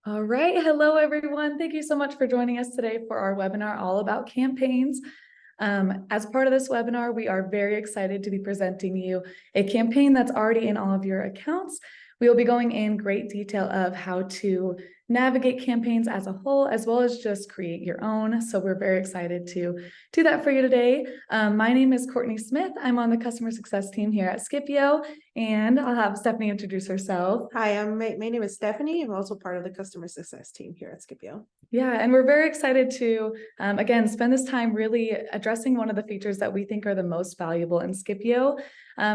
All right. Hello, everyone. Thank you so much for joining us today for our webinar all about campaigns. As part of this webinar, we are very excited to be presenting you a campaign that's already in all of your accounts. We will be going in great detail of how to navigate campaigns as a whole, as well as just create your own. So we're very excited to do that for you today. My name is Courtney Smith. I'm on the customer success team here at Skipio, and I'll have Stephanie introduce herself. Hi, my name is Stephanie. I'm also part of the customer success team here at Skipio. Yeah, and we're very excited to, again, spend this time really addressing one of the features that we think are the most valuable in Skipio.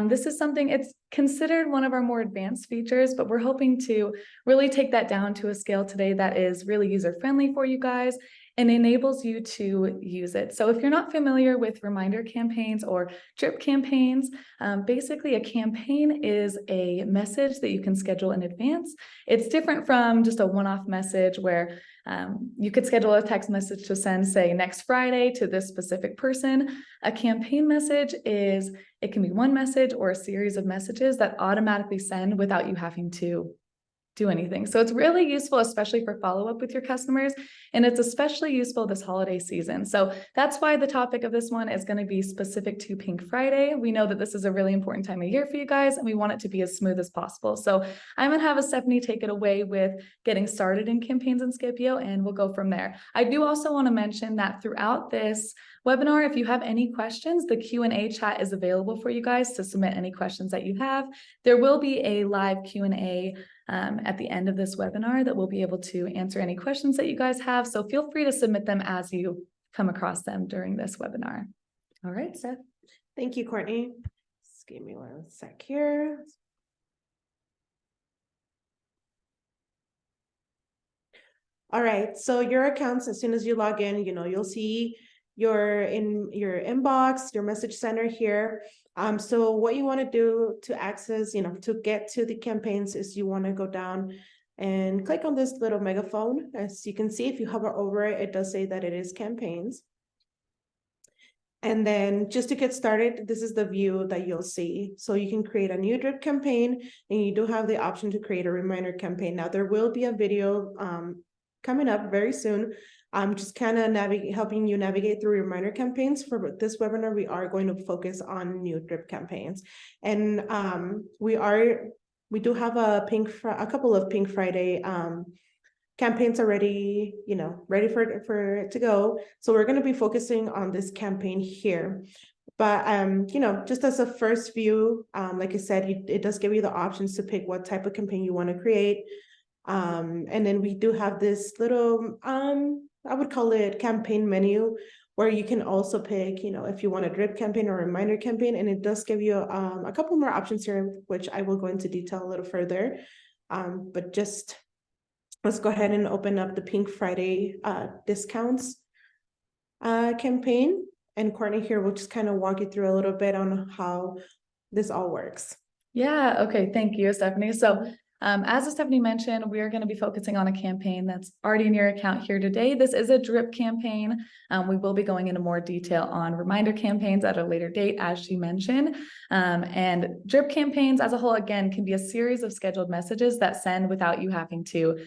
This is something, it's considered one of our more advanced features, but we're hoping to really take that down to a scale today that is really user-friendly for you guys and enables you to use it. So if you're not familiar with reminder campaigns or drip campaigns, basically a campaign is a message that you can schedule in advance. It's different from just a one-off message where you could schedule a text message to send, say, next Friday to this specific person. A campaign message is, it can be one message or a series of messages that automatically send without you having to do anything. So it's really useful, especially for follow-up with your customers. And it's especially useful this holiday season. So that's why the topic of this one is going to be specific to Pink Friday. We know that this is a really important time of year for you guys, and we want it to be as smooth as possible. So I'm going to have Stephanie take it away with getting started in campaigns in Skipio, and we'll go from there. I do also want to mention that throughout this webinar, if you have any questions, the Q&A chat is available for you guys to submit any questions that you have. There will be a live Q&A at the end of this webinar that we'll be able to answer any questions that you guys have. So feel free to submit them as you come across them during this webinar. All right, Steph. Thank you, Courtney. Just give me one sec here. All right, so your accounts, as soon as you log in, you'll see in your inbox, your message center here. So what you want to do to access, to get to the campaigns is you want to go down and click on this little megaphone. As you can see, if you hover over it, it does say that it is campaigns. And then just to get started, this is the view that you'll see. So you can create a new drip campaign, and you do have the option to create a reminder campaign. Now there will be a video coming up very soon. I'm just kind of helping you navigate through reminder campaigns. For this webinar, we are going to focus on new drip campaigns. And we do have a couple of Pink Friday campaigns already, ready for it to go. So we're going to be focusing on this campaign here. But, just as a first view, like I said, it does give you the options to pick what type of campaign you want to create. And then we do have this little, I would call it campaign menu, where you can also pick, if you want a drip campaign or reminder campaign, and it does give you a couple more options here, which I will go into detail a little further. But just let's go ahead and open up the Pink Friday discounts campaign. And Courtney here will just kind of walk you through a little bit on how this all works. Yeah, okay, thank you, Stephanie. So as Stephanie mentioned, we are going to be focusing on a campaign that's already in your account here today. This is a drip campaign. We will be going into more detail on reminder campaigns at a later date, as she mentioned. And drip campaigns as a whole, again, can be a series of scheduled messages that send without you having to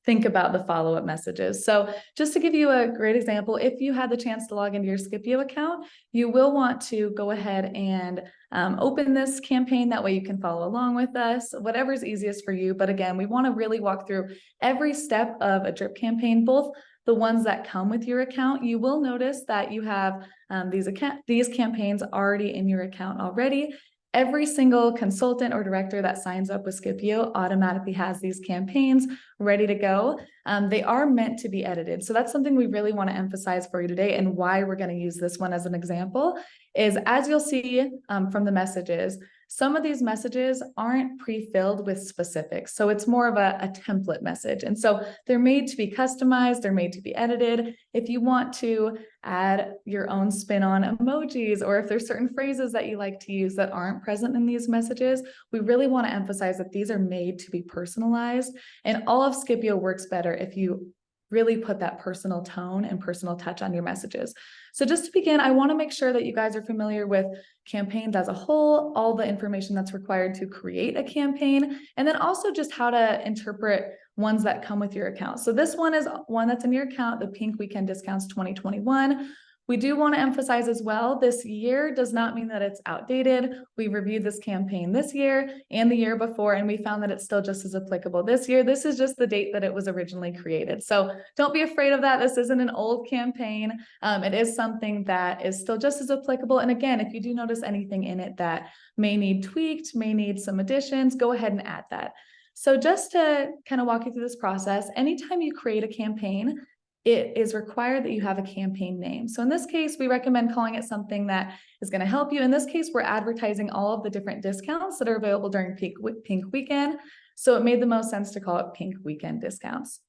think about the follow-up messages. So just to give you a great example, if you had the chance to log into your Skipio account, you will want to go ahead and open this campaign. That way you can follow along with us, whatever's easiest for you. But again, we want to really walk through every step of a drip campaign, both the ones that come with your account. You will notice that you have these campaigns already in your account already. Every single consultant or director that signs up with Skipio automatically has these campaigns ready to go. They are meant to be edited. So that's something we really want to emphasize for you today, and why we're going to use this one as an example is, as you'll see from the messages, some of these messages aren't pre-filled with specifics. So it's more of a template message. And so they're made to be customized, they're made to be edited. If you want to add your own spin on emojis, or if there's certain phrases that you like to use that aren't present in these messages, we really want to emphasize that these are made to be personalized. And all of Skipio works better if you really put that personal tone and personal touch on your messages. So just to begin, I want to make sure that you guys are familiar with campaigns as a whole, all the information that's required to create a campaign, and then also just how to interpret ones that come with your account. So this one is one that's in your account, the Pink Weekend Discounts 2021. We do want to emphasize as well, this year does not mean that it's outdated. We reviewed this campaign this year and the year before, and we found that it's still just as applicable this year. This is just the date that it was originally created. So don't be afraid of that. This isn't an old campaign. It is something that is still just as applicable. And again, if you do notice anything in it that may need tweaked, may need some additions, go ahead and add that. So just to kind of walk you through this process, anytime you create a campaign, it is required that you have a campaign name. So in this case, we recommend calling it something that is going to help you. In this case, we're advertising all of the different discounts that are available during Pink Weekend. So it made the most sense to call it Pink Weekend Discounts.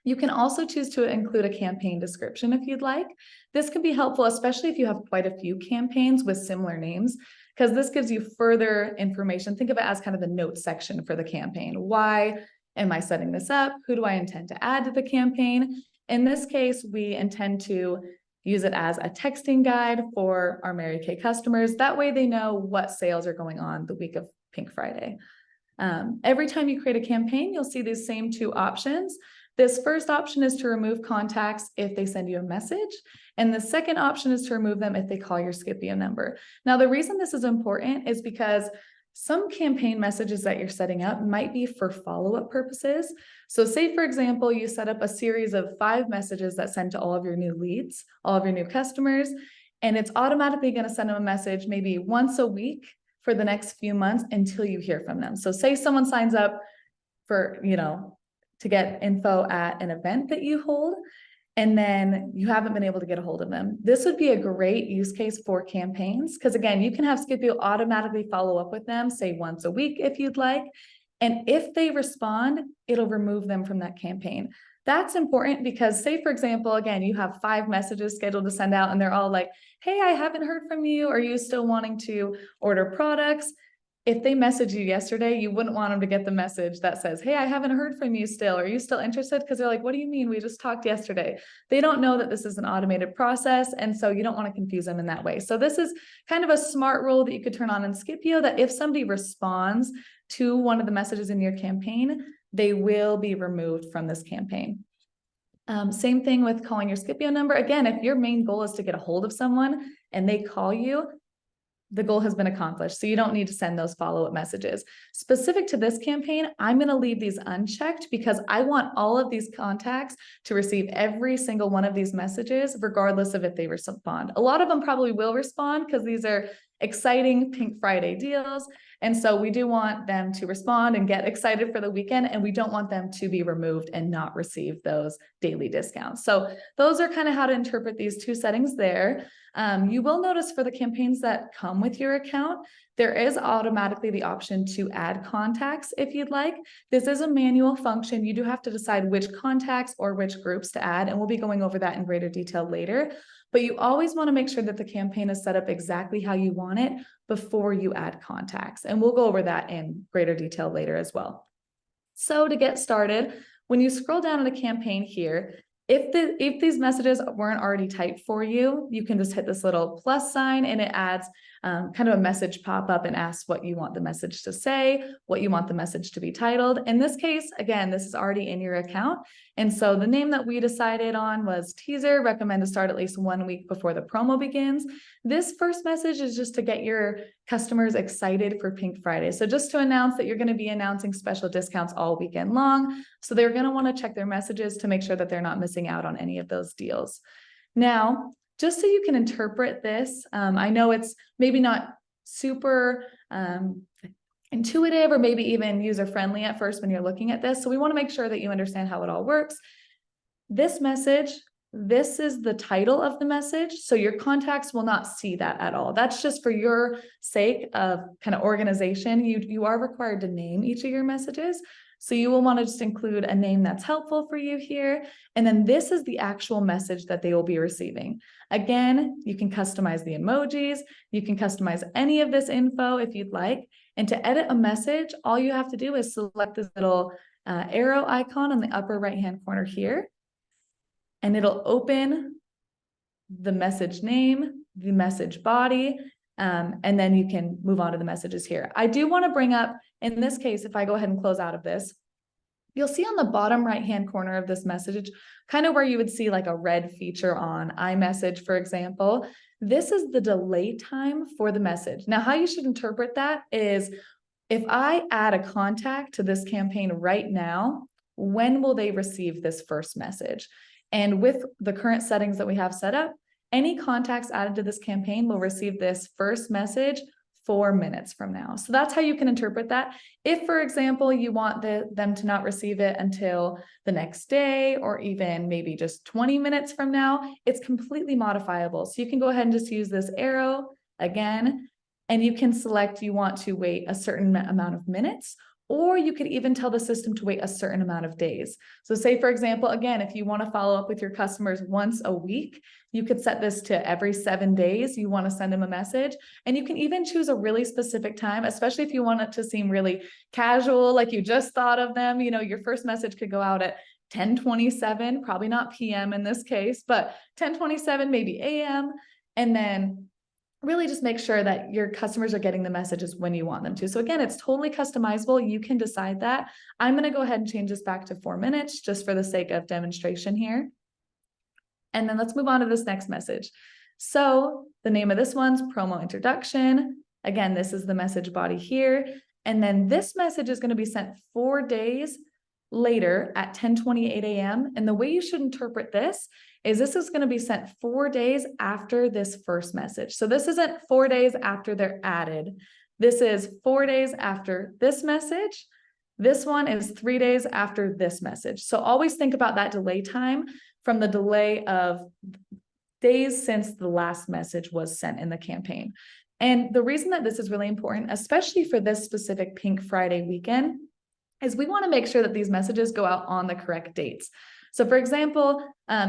You can also choose to include a campaign description if you'd like. This can be helpful, especially if you have quite a few campaigns with similar names, because this gives you further information. Think of it as kind of the notes section for the campaign. Why am I setting this up? Who do I intend to add to the campaign? In this case, we intend to use it as a texting guide for our Mary Kay customers. That way they know what sales are going on the week of Pink Friday. Every time you create a campaign, you'll see these same two options. This first option is to remove contacts if they send you a message. And the second option is to remove them if they call your Skipio number. Now, the reason this is important is because some campaign messages that you're setting up might be for follow-up purposes. So say, for example, you set up a series of 5 messages that send to all of your new leads, all of your new customers, and it's automatically going to send them a message maybe once a week for the next few months until you hear from them. So say someone signs up for, to get info at an event that you hold, and then you haven't been able to get a hold of them. This would be a great use case for campaigns, because again, you can have Skipio automatically follow up with them, say once a week if you'd like. And if they respond, it'll remove them from that campaign. That's important because say, for example, again, you have 5 messages scheduled to send out and they're all like, hey, I haven't heard from you. Are you still wanting to order products? If they message you yesterday, you wouldn't want them to get the message that says, hey, I haven't heard from you still. Are you still interested? Because they're like, what do you mean? We just talked yesterday. They don't know that this is an automated process. And so you don't want to confuse them in that way. So this is kind of a smart rule that you could turn on in Skipio, that if somebody responds to one of the messages in your campaign, they will be removed from this campaign. Same thing with calling your Skipio number. Again, if your main goal is to get a hold of someone and they call you, the goal has been accomplished. So you don't need to send those follow-up messages. Specific to this campaign, I'm going to leave these unchecked because I want all of these contacts to receive every single one of these messages, regardless of if they respond. A lot of them probably will respond because these are exciting Pink Friday deals. And so we do want them to respond and get excited for the weekend, and we don't want them to be removed and not receive those daily discounts. So those are kind of how to interpret these two settings there. You will notice for the campaigns that come with your account, there is automatically the option to add contacts if you'd like. This is a manual function. You do have to decide which contacts or which groups to add, and we'll be going over that in greater detail later. But you always want to make sure that the campaign is set up exactly how you want it before you add contacts. And we'll go over that in greater detail later as well. So to get started, when you scroll down on a campaign here, if these messages weren't already typed for you, you can just hit this little plus sign and it adds kind of a message pop up and asks what you want the message to say, what you want the message to be titled. In this case, again, this is already in your account. And so the name that we decided on was teaser, recommend to start at least 1 week before the promo begins. This first message is just to get your customers excited for Pink Friday. So just to announce that you're going to be announcing special discounts all weekend long. So they're going to want to check their messages to make sure that they're not missing out on any of those deals. Now, just so you can interpret this, I know it's maybe not super intuitive or maybe even user-friendly at first when you're looking at this. So we want to make sure that you understand how it all works. This message, this is the title of the message. So your contacts will not see that at all. That's just for your sake of kind of organization. You are required to name each of your messages. So you will want to just include a name that's helpful for you here. And then this is the actual message that they will be receiving. Again, you can customize the emojis. You can customize any of this info if you'd like. And to edit a message, all you have to do is select this little arrow icon in the upper right-hand corner here. And it'll open the message name, the message body, and then you can move on to the messages here. I do want to bring up, in this case, if I go ahead and close out of this, you'll see on the bottom right-hand corner of this message, kind of where you would see like a red feature on iMessage, for example. This is the delay time for the message. Now, how you should interpret that is, if I add a contact to this campaign right now, when will they receive this first message? And with the current settings that we have set up, any contacts added to this campaign will receive this first message 4 minutes from now. So that's how you can interpret that. If, for example, you want them to not receive it until the next day, or even maybe just 20 minutes from now, it's completely modifiable. So you can go ahead and just use this arrow again, and you can select you want to wait a certain amount of minutes, or you could even tell the system to wait a certain amount of days. So say, for example, again, if you want to follow up with your customers once a week, you could set this to every 7 days. You want to send them a message, and you can even choose a really specific time, especially if you want it to seem really casual, like you just thought of them. You know, your first message could go out at 10:27, probably not PM in this case, but 10:27, maybe AM. And then really just make sure that your customers are getting the messages when you want them to. So again, it's totally customizable. You can decide that. I'm going to go ahead and change this back to 4 minutes just for the sake of demonstration here. And then let's move on to this next message. So the name of this one's promo introduction. Again, this is the message body here. And then this message is going to be sent 4 days later at 10:28 a.m. And the way you should interpret this is going to be sent 4 days after this first message. So this isn't 4 days after they're added. This is 4 days after this message. This one is 3 days after this message. So always think about that delay time from the delay of days since the last message was sent in the campaign. And the reason that this is really important, especially for this specific Pink Friday weekend, is we want to make sure that these messages go out on the correct dates. So for example,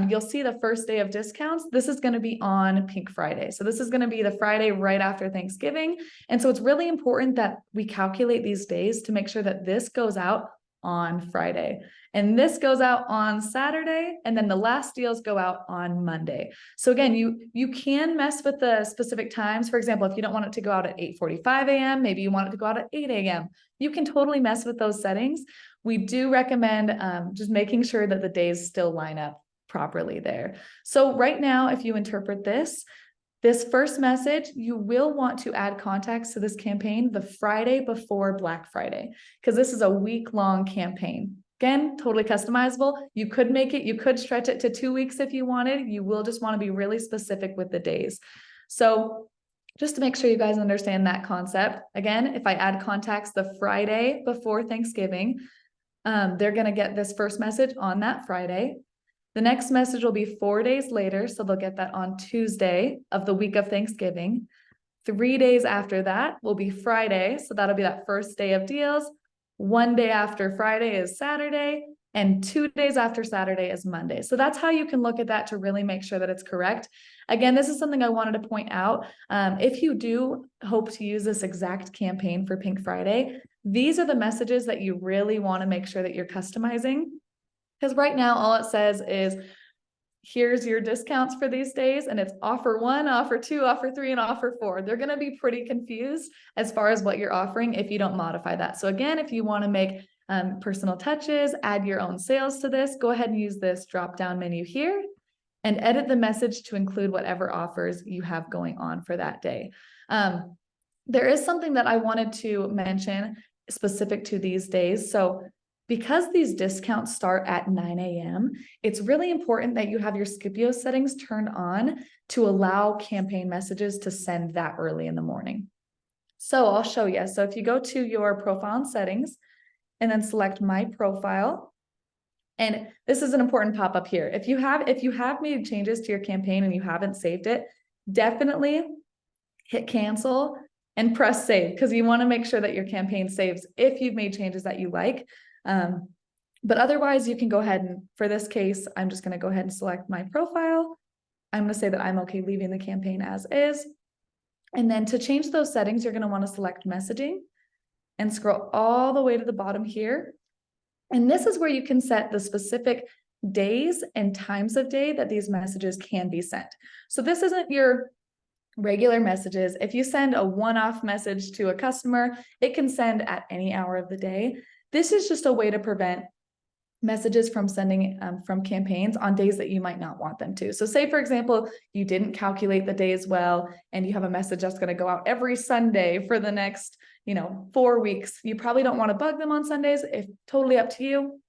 you'll see the first day of discounts. This is going to be on Pink Friday. So this is going to be the Friday right after Thanksgiving. And so it's really important that we calculate these days to make sure that this goes out on Friday, and this goes out on Saturday, and then the last deals go out on Monday. So again, you can mess with the specific times. For example, if you don't want it to go out at 8:45 a.m., maybe you want it to go out at 8 a.m. You can totally mess with those settings. We do recommend just making sure that the days still line up properly there. So right now, if you interpret this first message, you will want to add contacts to this campaign the Friday before Black Friday, because this is a week-long campaign. Again, totally customizable. You could stretch it to 2 weeks if you wanted. You will just want to be really specific with the days. So just to make sure you guys understand that concept, again, if I add contacts the Friday before Thanksgiving, they're going to get this first message on that Friday. The next message will be 4 days later, so they'll get that on Tuesday of the week of Thanksgiving. 3 days after that will be Friday, so that'll be that first day of deals. 1 day after Friday is Saturday, and 2 days after Saturday is Monday. So that's how you can look at that to really make sure that it's correct. Again, this is something I wanted to point out. If you do hope to use this exact campaign for Pink Friday, these are the messages that you really want to make sure that you're customizing. Because right now, all it says is, here's your discounts for these days, and it's offer 1, offer 2, offer 3, and offer 4. They're going to be pretty confused as far as what you're offering if you don't modify that. So again, if you want to make personal touches, add your own sales to this, go ahead and use this drop-down menu here and edit the message to include whatever offers you have going on for that day. There is something that I wanted to mention specific to these days. So because these discounts start at 9 a.m., it's really important that you have your Skipio settings turned on to allow campaign messages to send that early in the morning. So I'll show you. So if you go to your profile and settings and then select My Profile, and this is an important pop-up here. If you have made changes to your campaign and you haven't saved it, definitely hit cancel and press save, because you want to make sure that your campaign saves if you've made changes that you like. But otherwise, you can go ahead and, for this case, I'm just going to go ahead and select My Profile. I'm going to say that I'm okay leaving the campaign as is. And then to change those settings, you're going to want to select Messaging and scroll all the way to the bottom here. And this is where you can set the specific days and times of day that these messages can be sent. So this isn't your regular messages. If you send a one-off message to a customer, it can send at any hour of the day. This is just a way to prevent messages from sending from campaigns on days that you might not want them to. So say, for example, you didn't calculate the days well, and you have a message that's going to go out every Sunday for the next, 4 weeks. You probably don't want to bug them on Sundays. If totally up to you.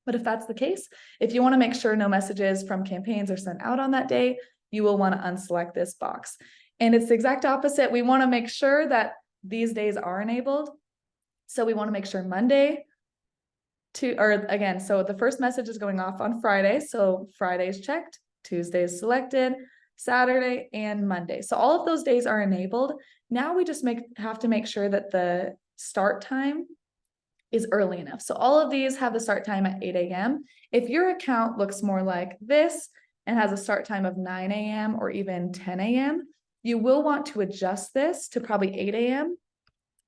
But if that's the case, if you want to make sure no messages from campaigns are sent out on that day, you will want to unselect this box. And it's the exact opposite. We want to make sure that these days are enabled. So we want to make sure Monday, so the first message is going off on Friday. So Friday is checked, Tuesday is selected, Saturday and Monday. So all of those days are enabled. Now we just have to make sure that the start time is early enough. So all of these have the start time at 8 a.m. If your account looks more like this and has a start time of 9 a.m. or even 10 a.m., you will want to adjust this to probably 8 a.m.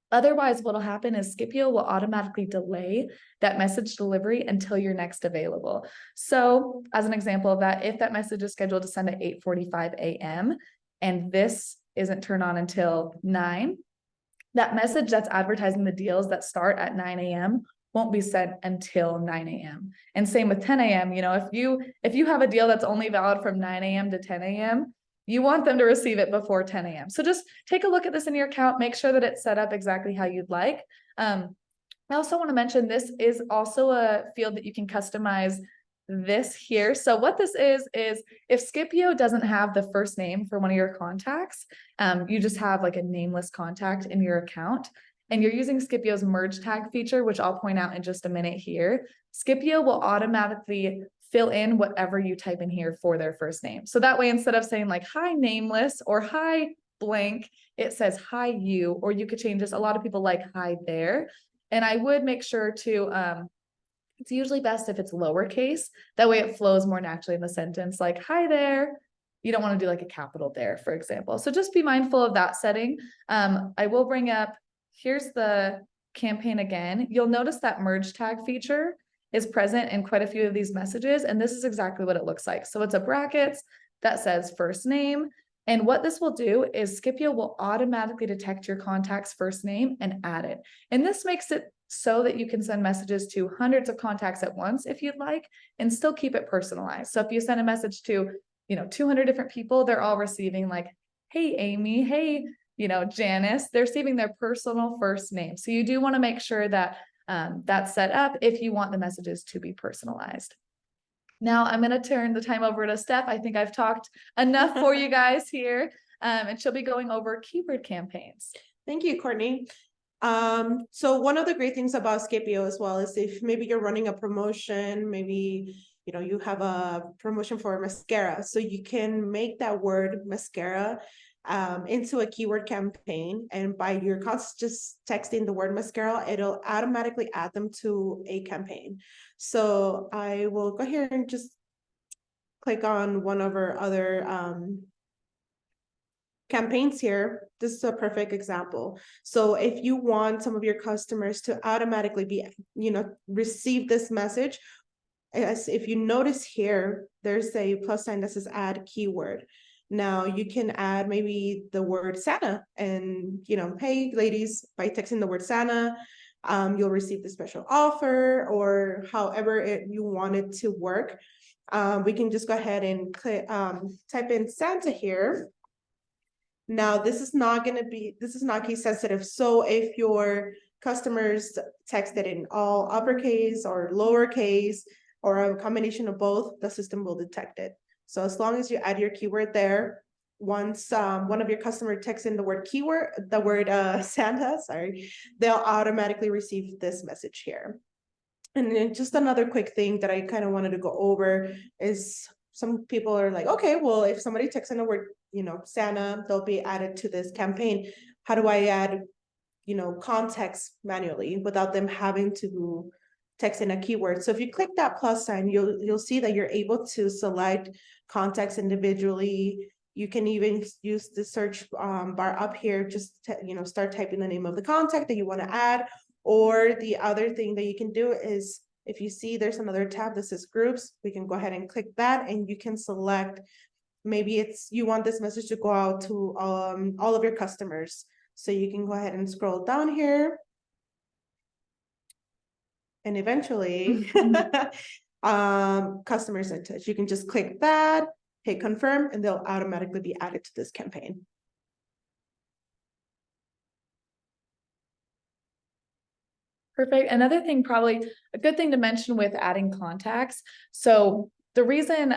Otherwise, what'll happen is Skipio will automatically delay that message delivery until you're next available. So as an example of that, if that message is scheduled to send at 8:45 a.m. and this isn't turned on until 9, that message that's advertising the deals that start at 9 a.m. won't be sent until 9 a.m. And same with 10 a.m. If you have a deal that's only valid from 9 a.m. to 10 a.m., you want them to receive it before 10 a.m. So just take a look at this in your account, make sure that it's set up exactly how you'd like. I also want to mention this is also a field that you can customize this here. So what this is if Skipio doesn't have the first name for one of your contacts, you just have like a nameless contact in your account, and you're using Skipio's merge tag feature, which I'll point out in just a minute here. Scipio will automatically fill in whatever you type in here for their first name. So that way, instead of saying like, hi nameless or hi blank, it says hi you, or you could change this. A lot of people like hi there. And I would make sure to, it's usually best if it's lowercase. That way it flows more naturally in the sentence, like hi there. You don't want to do like a capital there, for example. So just be mindful of that setting. I will bring up, here's the campaign again. You'll notice that merge tag feature is present in quite a few of these messages, and this is exactly what it looks like. So it's a brackets that says first name, and what this will do is Scipio will automatically detect your contact's first name and add it. And this makes it so that you can send messages to hundreds of contacts at once if you'd like, and still keep it personalized. So if you send a message to 200 different people, they're all receiving like, hey Amy, hey Janice, they're receiving their personal first name. So you do want to make sure that that's set up if you want the messages to be personalized. Now I'm going to turn the time over to Steph. I think I've talked enough for you guys here, and she'll be going over keyword campaigns. Thank you, Courtney. So one of the great things about Skipio as well is if maybe you're running a promotion, maybe you have a promotion for mascara, so you can make that word mascara into a keyword campaign, and by your just texting the word mascara, it'll automatically add them to a campaign. So I will go here and just click on one of our other campaigns here. This is a perfect example. So if you want some of your customers to automatically be, receive this message, as if you notice here, there's a plus sign that says add keyword. Now you can add maybe the word Santa, and hey ladies, by texting the word Santa, you'll receive the special offer, or however you want it to work. We can just go ahead and click, type in Santa here. Now this is not case sensitive. So if your customers text it in all uppercase or lowercase, or a combination of both, the system will detect it. So as long as you add your keyword there, once one of your customers texts in the word Santa, they'll automatically receive this message here. And then just another quick thing that I kind of wanted to go over is some people are like, okay, well, if somebody texts in the word, Santa, they'll be added to this campaign. How do I add, context manually without them having to text in a keyword? So if you click that plus sign, you'll see that you're able to select contacts individually. You can even use the search bar up here, just to, start typing the name of the contact that you want to add. Or the other thing that you can do is, if you see there's another tab that says groups, we can go ahead and click that, and you can select, maybe you want this message to go out to all of your customers. So you can go ahead and scroll down here. And eventually customer incentives. You can just click that, hit confirm, and they'll automatically be added to this campaign. Perfect. Another thing, probably a good thing to mention with adding contacts. So the reason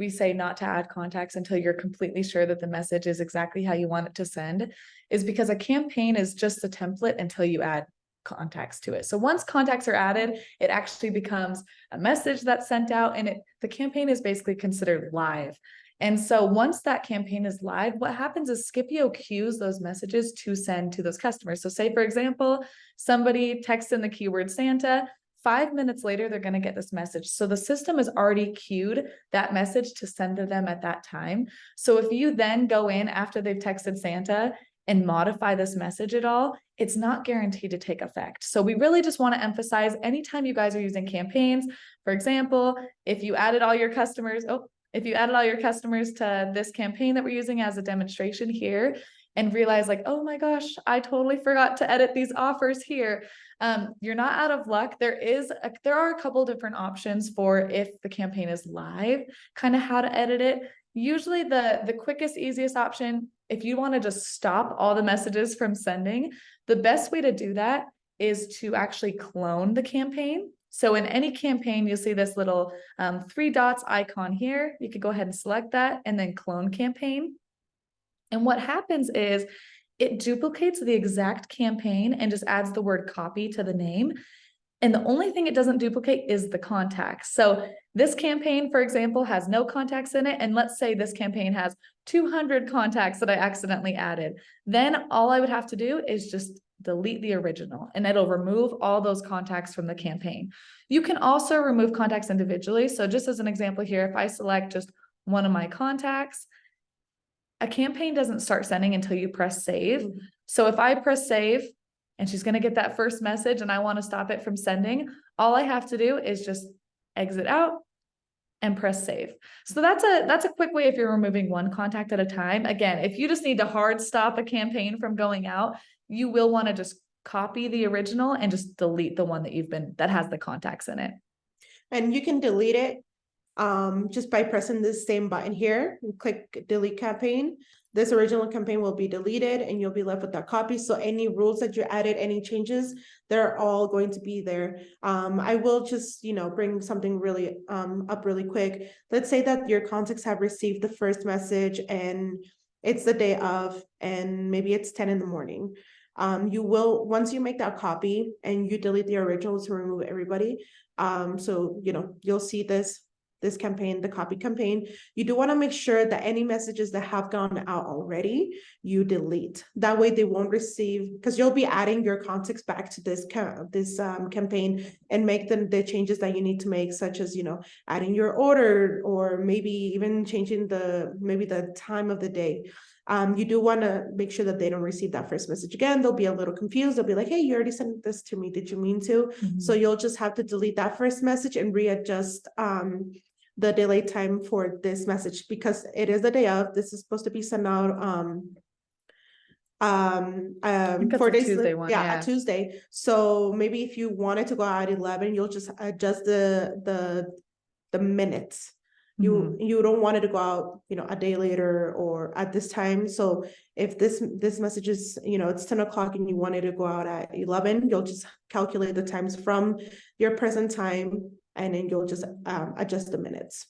we say not to add contacts until you're completely sure that the message is exactly how you want it to send is because a campaign is just a template until you add contacts to it. So once contacts are added, it actually becomes a message that's sent out, and the campaign is basically considered live. And so once that campaign is live, what happens is Skipio queues those messages to send to those customers. So say, for example, somebody texts in the keyword Santa, 5 minutes later, they're going to get this message. So the system has already queued that message to send to them at that time. So if you then go in after they've texted Santa and modify this message at all, it's not guaranteed to take effect. So we really just want to emphasize anytime you guys are using campaigns, for example, if you added all your customers to this campaign that we're using as a demonstration here and realize like, oh my gosh, I totally forgot to edit these offers here. You're not out of luck. There are a couple different options for if the campaign is live, kind of how to edit it. Usually the quickest, easiest option, if you want to just stop all the messages from sending, the best way to do that is to actually clone the campaign. So in any campaign, you'll see this little 3 dots icon here. You could go ahead and select that and then clone campaign. And what happens is it duplicates the exact campaign and just adds the word copy to the name. And the only thing it doesn't duplicate is the contacts. So this campaign, for example, has no contacts in it. And let's say this campaign has 200 contacts that I accidentally added. Then all I would have to do is just delete the original, and it'll remove all those contacts from the campaign. You can also remove contacts individually. So just as an example here, if I select just one of my contacts, a campaign doesn't start sending until you press save. So if I press save and she's going to get that first message and I want to stop it from sending, all I have to do is just exit out and press save. So that's a quick way if you're removing one contact at a time. Again, if you just need to hard stop a campaign from going out, you will want to just copy the original and just delete the one that has the contacts in it. And you can delete it just by pressing this same button here and click delete campaign. This original campaign will be deleted and you'll be left with that copy. So any rules that you added, any changes, they're all going to be there. I will just, bring something really up really quick. Let's say that your contacts have received the first message and it's the day of, and maybe it's 10 in the morning. You will, once you make that copy and you delete the original to remove everybody. So, you'll see this campaign, the copy campaign, you do want to make sure that any messages that have gone out already, you delete. That way they won't receive, because you'll be adding your contacts back to this campaign and make the changes that you need to make, such as, adding your order or maybe even changing the time of the day. You do want to make sure that they don't receive that first message again. They'll be a little confused. They'll be like, hey, you already sent this to me. Did you mean to? Mm-hmm. So you'll just have to delete that first message and readjust the delay time for this message, because it is the day of. This is supposed to be sent out 4 days Tuesday one, a Tuesday. So maybe if you wanted to go out at 11, you'll just adjust the minutes. You don't want it to go out a day later or at this time. So if this message is it's 10 o'clock and you want it to go out at 11, you'll just calculate the times from your present time, and then you'll just adjust the minutes.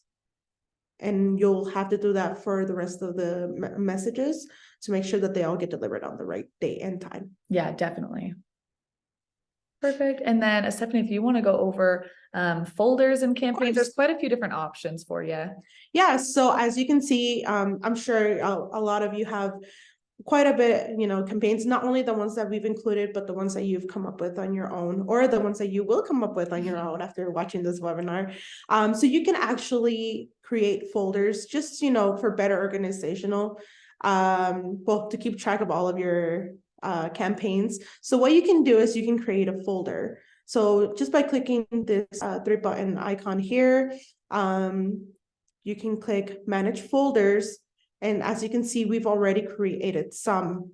And you'll have to do that for the rest of the messages to make sure that they all get delivered on the right date and time. Yeah, definitely. Perfect. And then Stephanie, if you want to go over folders and campaigns, there's quite a few different options for you. Yeah, so as you can see, I'm sure a lot of you have quite a bit, campaigns, not only the ones that we've included, but the ones that you've come up with on your own, or the ones that you will come up with on your own after watching this webinar. So you can actually create folders just, for better organizational, to keep track of all of your campaigns. So what you can do is you can create a folder. So just by clicking this 3-button icon here, you can click manage folders. And as you can see, we've already created some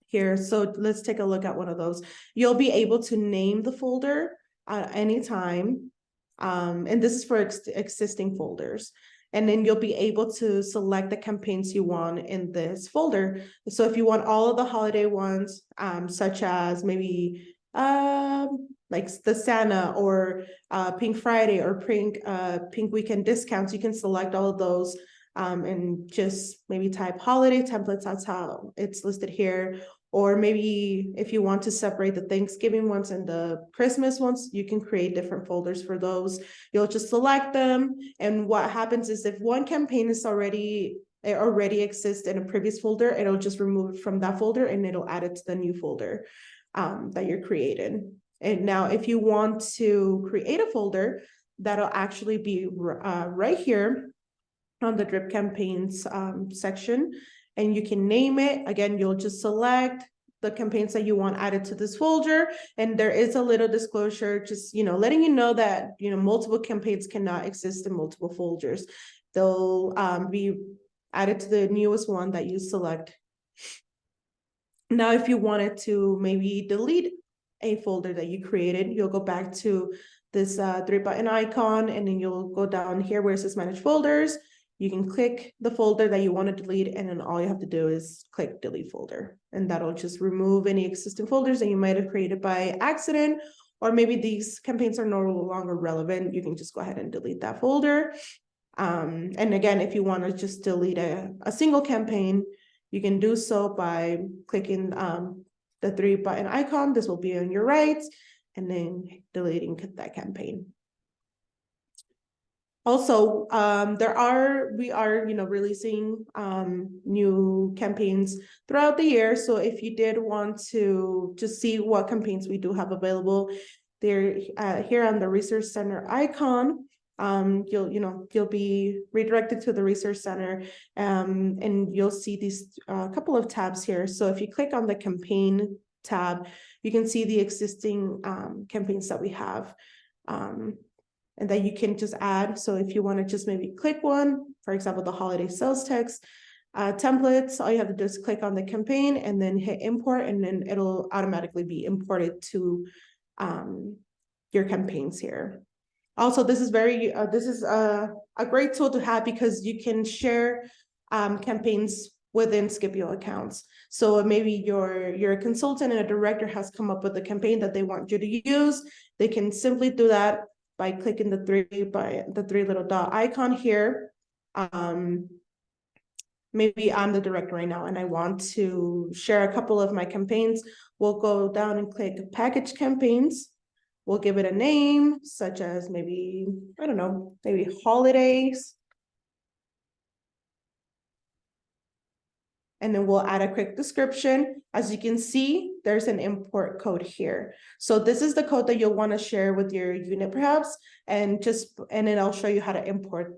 here. So let's take a look at one of those. You'll be able to name the folder at any time. And this is for existing folders. And then you'll be able to select the campaigns you want in this folder. So if you want all of the holiday ones, such as maybe like the Santa or Pink Friday or Pink Weekend discounts, you can select all of those and just maybe type holiday templates. That's how it's listed here. Or maybe if you want to separate the Thanksgiving ones and the Christmas ones, you can create different folders for those. You'll just select them. And what happens is if one campaign is already exists in a previous folder, it'll just remove it from that folder and it'll add it to the new folder that you're creating. And now if you want to create a folder, that'll actually be right here on the drip campaigns section, and you can name it. Again, you'll just select the campaigns that you want added to this folder. And there is a little disclosure, just, letting you know that, multiple campaigns cannot exist in multiple folders. They'll be added to the newest one that you select. Now, if you wanted to maybe delete a folder that you created, you'll go back to this three-button icon, and then you'll go down here where it says Manage Folders. You can click the folder that you want to delete, and then all you have to do is click Delete Folder. And that'll just remove any existing folders that you might have created by accident, or maybe these campaigns are no longer relevant. You can just go ahead and delete that folder. And again, if you want to just delete a single campaign, you can do so by clicking the three-button icon. This will be on your right, and then deleting that campaign. Also, we are releasing new campaigns throughout the year. So if you did want to just see what campaigns we do have available, they're here on the Resource Center icon. You'll be redirected to the Resource Center, and you'll see these couple of tabs here. So if you click on the campaign tab, you can see the existing campaigns that we have. And that you can just add. So if you want to just maybe click one, for example, the holiday sales text templates, all you have to do is click on the campaign and then hit import, and then it'll automatically be imported to your campaigns here. Also, this is a great tool to have because you can share campaigns within Skipio accounts. So maybe your consultant and a director has come up with a campaign that they want you to use. They can simply do that by clicking the three little dot icon here. Maybe I'm the director right now and I want to share a couple of my campaigns. We'll go down and click package campaigns. We'll give it a name, such as maybe, I don't know, maybe holidays. And then we'll add a quick description. As you can see, there's an import code here. So this is the code that you'll want to share with your unit perhaps, and then I'll show you how to import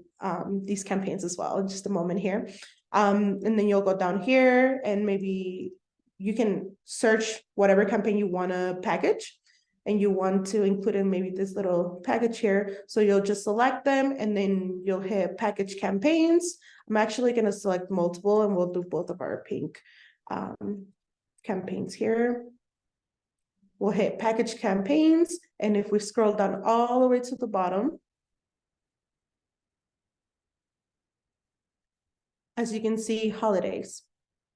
these campaigns as well in just a moment here. And then you'll go down here and maybe you can search whatever campaign you want to package and you want to include in maybe this little package here. So you'll just select them and then you'll hit package campaigns. I'm actually going to select multiple and we'll do both of our pink campaigns here. We'll hit package campaigns. And if we scroll down all the way to the bottom, as you can see, holidays.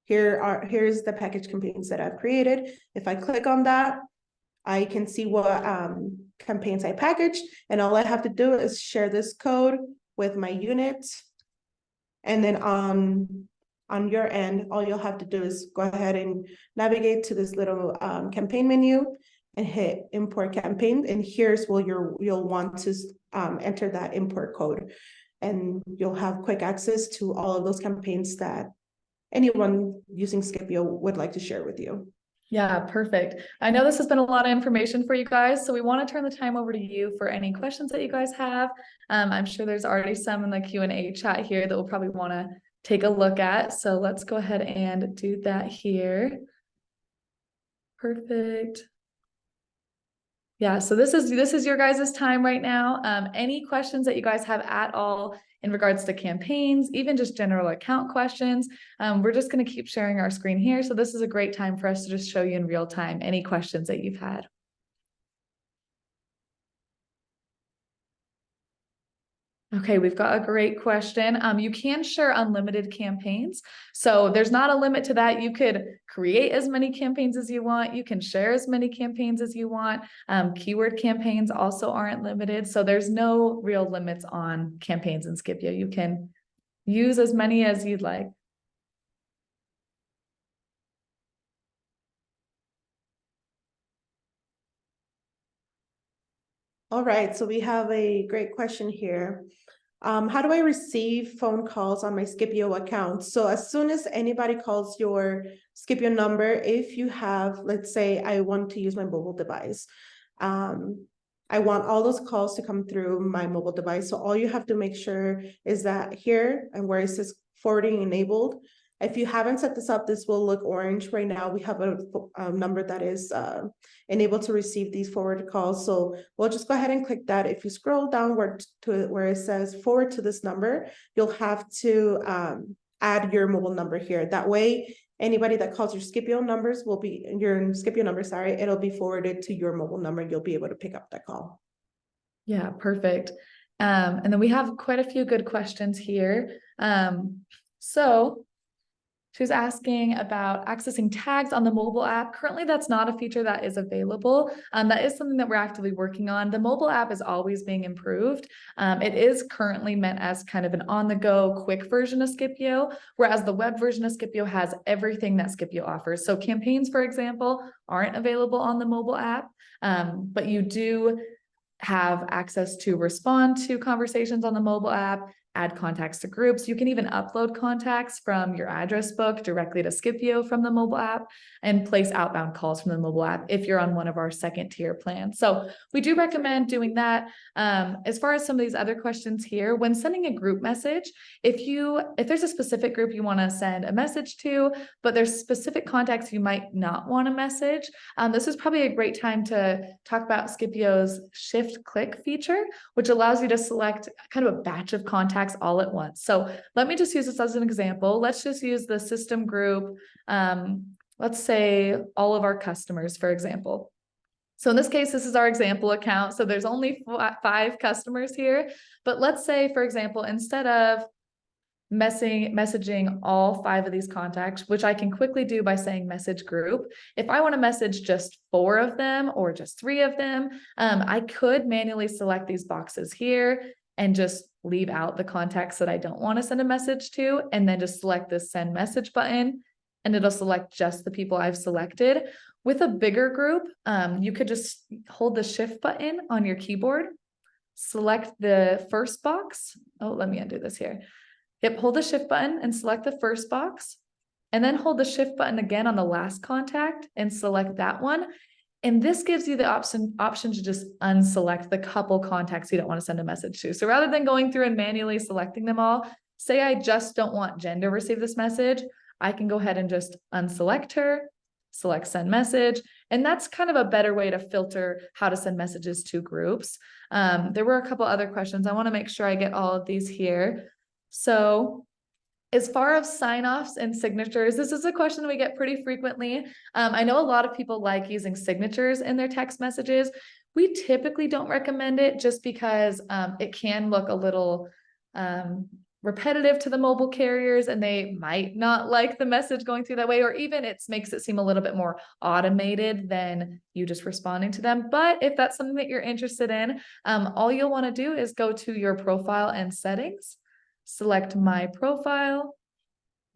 Here's the package campaigns that I've created. If I click on that, I can see what campaigns I packaged, and all I have to do is share this code with my unit. And then on your end, all you'll have to do is go ahead and navigate to this little campaign menu and hit import campaign. And here's where you'll want to enter that import code. And you'll have quick access to all of those campaigns that anyone using Skipio would like to share with you. Yeah, perfect. I know this has been a lot of information for you guys, so we want to turn the time over to you for any questions that you guys have. I'm sure there's already some in the Q&A chat here that we'll probably want to take a look at. So let's go ahead and do that here. Perfect. Yeah, so this is your guys' time right now. Any questions that you guys have at all in regards to campaigns, even just general account questions, we're just going to keep sharing our screen here. So this is a great time for us to just show you in real time any questions that you've had. Okay, we've got a great question. You can share unlimited campaigns. So there's not a limit to that. You could create as many campaigns as you want. You can share as many campaigns as you want. Keyword campaigns also aren't limited. So there's no real limits on campaigns in Skipio. You can use as many as you'd like. All right, so we have a great question here. How do I receive phone calls on my Skipio account? So as soon as anybody calls your Skipio number, if you have, let's say I want to use my mobile device, I want all those calls to come through my mobile device. So all you have to make sure is that here and where it says forwarding enabled, if you haven't set this up, this will look orange. Right now, we have a number that is enabled to receive these forwarded calls. So we'll just go ahead and click that. If you scroll downward to where it says forward to this number, you'll have to add your mobile number here. That way, anybody that calls your Skipio numbers will be your Skipio number, sorry, it'll be forwarded to your mobile number. You'll be able to pick up that call. Yeah, perfect. And then we have quite a few good questions here. So she was asking about accessing tags on the mobile app. Currently, that's not a feature that is available. That is something that we're actively working on. The mobile app is always being improved. It is currently meant as kind of an on-the-go quick version of Skipio, whereas the web version of Skipio has everything that Skipio offers. So campaigns, for example, aren't available on the mobile app, but you do have access to respond to conversations on the mobile app, add contacts to groups. You can even upload contacts from your address book directly to Skipio from the mobile app and place outbound calls from the mobile app if you're on one of our second tier plans. So we do recommend doing that. As far as some of these other questions here, when sending a group message, if there's a specific group you want to send a message to, but there's specific contacts you might not want to message, this is probably a great time to talk about Skipio's shift click feature, which allows you to select kind of a batch of contacts all at once. So let me just use this as an example. Let's just use the system group. Let's say all of our customers, for example. So in this case, this is our example account. So there's only 5 customers here. But let's say, for example, instead of messaging all 5 of these contacts, which I can quickly do by saying message group. If I want to message just 4 of them or just 3 of them, I could manually select these boxes here and just leave out the contacts that I don't want to send a message to, and then just select this send message button, and it'll select just the people I've selected. With a bigger group, you could just hold the shift button on your keyboard, select the first box. Oh, let me undo this here. Yep, hold the shift button and select the first box, and then hold the shift button again on the last contact and select that one. And this gives you the option to just unselect the couple contacts you don't want to send a message to. So rather than going through and manually selecting them all, say I just don't want Jen to receive this message, I can go ahead and just unselect her, select send message. And that's kind of a better way to filter how to send messages to groups. There were a couple other questions. I want to make sure I get all of these here. So as far as sign-offs and signatures, this is a question we get pretty frequently. I know a lot of people like using signatures in their text messages. We typically don't recommend it just because it can look a little repetitive to the mobile carriers, and they might not like the message going through that way, or even it makes it seem a little bit more automated than you just responding to them. But if that's something that you're interested in, all you'll want to do is go to your profile and settings, select my profile,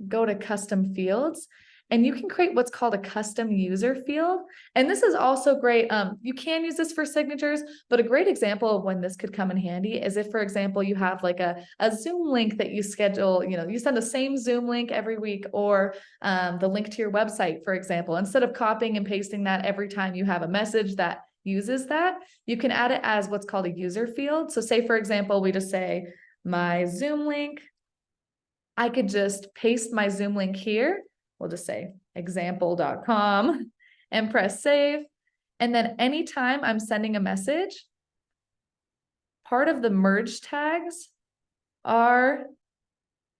go to custom fields, and you can create what's called a custom user field. And this is also great. You can use this for signatures, but a great example of when this could come in handy is if, for example, you have like a Zoom link that you schedule, you send the same Zoom link every week, or the link to your website, for example. Instead of copying and pasting that every time you have a message that uses that, you can add it as what's called a user field. So say, for example, we just say my Zoom link. I could just paste my Zoom link here. We'll just say example.com and press save. And then anytime I'm sending a message, part of the merge tags are